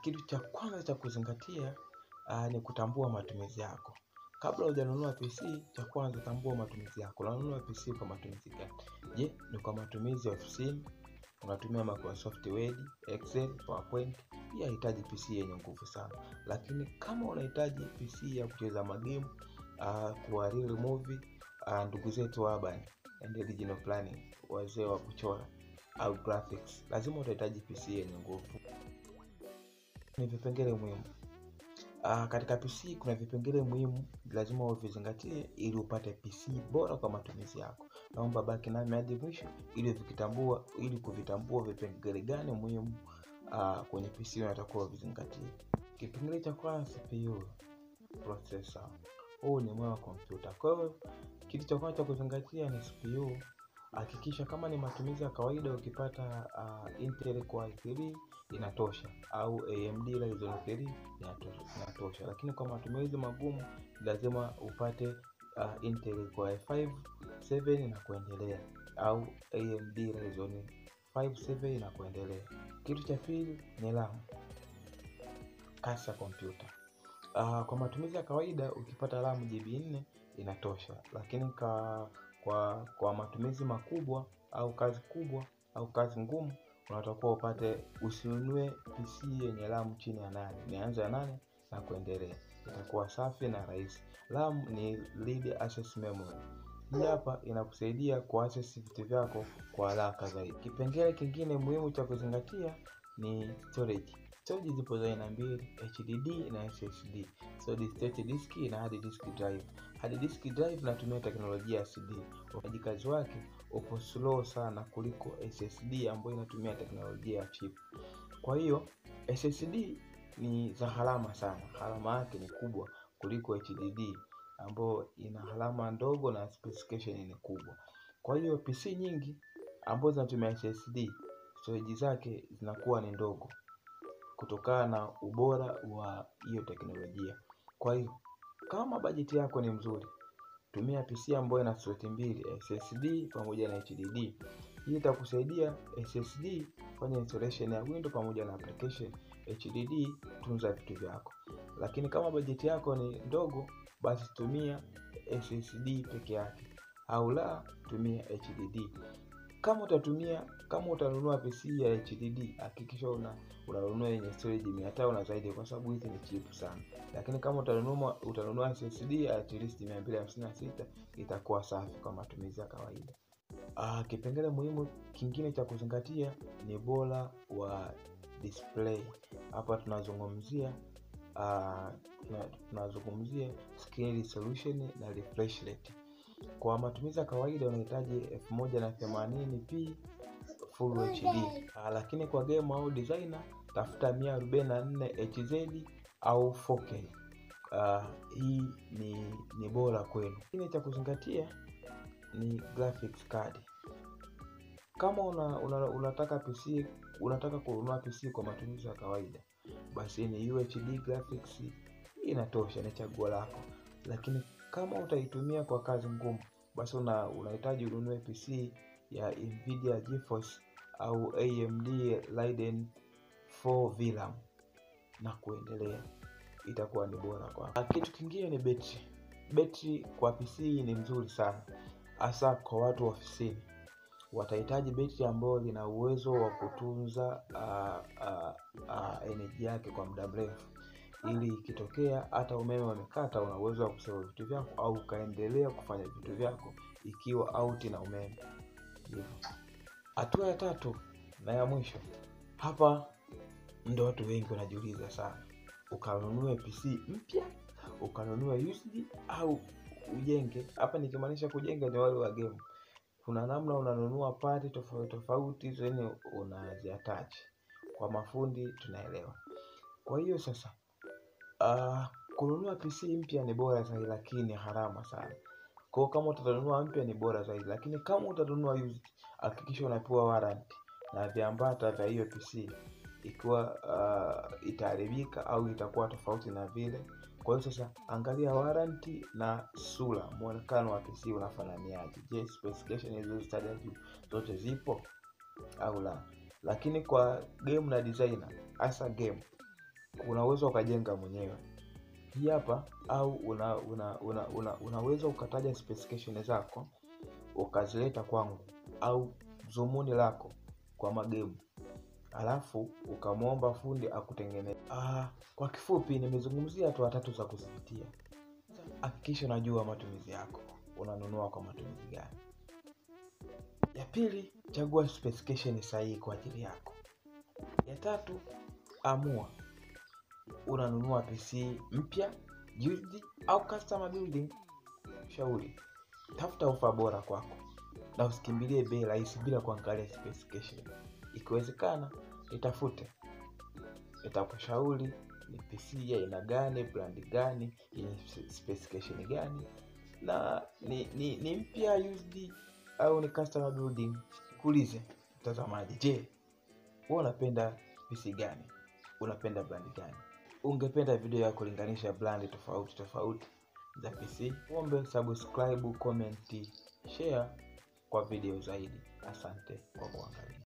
Kitu cha kwanza cha kuzingatia ni kutambua matumizi yako. Kabla hujanunua PC, cha kwanza tambua matumizi yako. Unanunua PC kwa matumizi gani? Je, ni kwa matumizi ya ofisini? Unatumia Microsoft Word, Excel, PowerPoint? Hii haihitaji PC yenye nguvu sana. Lakini kama unahitaji PC ya kucheza magame, kuhariri movie, ndugu zetu urban and regional planning, wazee wa kuchora au graphics, lazima utahitaji PC yenye nguvu. Ni vipengele muhimu. Katika PC kuna vipengele muhimu lazima uvizingatie ili upate PC bora kwa matumizi yako. Naomba baki nami hadi mwisho ili kuvitambua vipengele gani muhimu kwenye PC unatakiwa uvizingatie. Kipengele cha kwanza, CPU, processor. Huu ni moyo wa kompyuta. Kwa hiyo kitu cha kwanza cha kuzingatia ni CPU. Hakikisha kama ni matumizi ya kawaida ukipata Intel Core i3 inatosha, au AMD Ryzen 3 inatosha. Lakini kwa matumizi magumu lazima upate Intel Core i5 7 na kuendelea, au AMD Ryzen 5 7 na kuendelea. Kitu cha pili ni RAM, kasi ya kompyuta. Kwa matumizi ya kawaida ukipata RAM GB 4 inatosha, lakini kwa matumizi makubwa au kazi kubwa au kazi ngumu unatakiwa usinunue PC yenye RAM chini ya 8. Nianze ya 8 na kuendelea, itakuwa safi na rahisi. RAM ni lead access memory. Hii hapa inakusaidia kuaccess vitu vyako kwa haraka zaidi. Kipengele kingine muhimu cha kuzingatia ni storage. Storage zipo za aina mbili, HDD na SSD. Solid state disk na hard disk drive. Hard disk drive inatumia teknolojia ya CD. Ufanyaji kazi wake upo slow sana kuliko SSD ambayo inatumia teknolojia ya chip. Kwa hiyo SSD ni za gharama sana. Gharama yake ni kubwa kuliko HDD ambayo ina gharama ndogo na specification ni kubwa. Kwa hiyo PC nyingi ambazo zinatumia SSD, storage zake zinakuwa ni ndogo kutokana na ubora wa hiyo teknolojia. Kwa hiyo kama bajeti yako ni mzuri, tumia PC ambayo ina slot mbili, SSD pamoja na HDD. Hii itakusaidia SSD kufanya installation ya Windows pamoja na application, HDD tunza vitu vyako. Lakini kama bajeti yako ni ndogo, basi tumia SSD peke yake, au la tumia HDD. Kama utanunua PC ya HDD, hakikisha unanunua yenye storage 500 na zaidi, kwa sababu hizi ni cheap sana. Lakini kama utanunua SSD at least 256, itakuwa safi kwa matumizi ya kawaida. Kipengele muhimu kingine cha kuzingatia ni bora wa display. Hapa tunazungumzia screen resolution na refresh rate. Kwa matumizi ya kawaida unahitaji 1080p Full HD. Lakini kwa game au designer tafuta 144 HZ au 4K. Hii ni bora kwenu. Kingine cha kuzingatia ni graphics card. Kama unataka kununua PC kwa matumizi ya kawaida, basi ni UHD graphics inatosha, ni chaguo lako. Lakini kama utaitumia kwa kazi ngumu, basi unahitaji ununue PC ya Nvidia GeForce au AMD Radeon 4 VRAM na kuendelea, itakuwa ni bora kwa. Kitu kingine ni betri. Betri kwa PC ni mzuri sana, hasa kwa watu ofisini. Watahitaji betri ambayo lina uwezo wa kutunza energy yake kwa muda mrefu, ili ikitokea hata umeme umekata una uwezo wa kusave vitu vyako au kaendelea kufanya vitu vyako ikiwa out na umeme. Hivyo. Hatua ya tatu na ya mwisho. Hapa ndio watu wengi wanajiuliza sana. Ukanunue PC mpya, ukanunue used au ujenge? Hapa nikimaanisha kujenga ni wale wa game. Kuna namna unanunua pati tofauti zenye unaziattach. Kwa mafundi tunaelewa. Kwa hiyo sasa kununua PC mpya ni bora zaidi, lakini gharama sana. Kwa kama utanunua mpya ni bora zaidi, lakini kama utanunua used, hakikisha unapewa warranty na viambata vya hiyo PC ikiwa itaharibika au itakuwa tofauti na vile. Kwa hiyo sasa angalia warranty na sura, muonekano wa PC unafananiaje. Je, specification hizo zote zipo au la? Lakini kwa game na designer, hasa game, una uwezo ukajenga mwenyewe. Hii hapa, au unaweza ukataja specification zako ukazileta kwangu, au zumuni lako kwa magemu, alafu ukamwomba fundi akutengeneze. Kwa kifupi nimezungumzia hatua 3 za kuzingatia. Hakikisha unajua matumizi yako, unanunua kwa matumizi gani. Ya pili, chagua specification sahihi kwa ajili yako. Ya tatu, amua unanunua PC mpya, used au customer building. Shauri, tafuta ofa bora kwako na usikimbilie bei rahisi bila kuangalia specification. Ikiwezekana, itafute. Nitakushauri ni PC ya aina gani, brand gani, yenye specification gani, na ni mpya, used au ni customer building. Kuulize mtazamaji, je, wewe unapenda PC gani? Unapenda brand gani? Ungependa video ya kulinganisha brand tofauti za PC? Ombe subscribe, comment, share kwa video zaidi. Asante kwa kuangalia.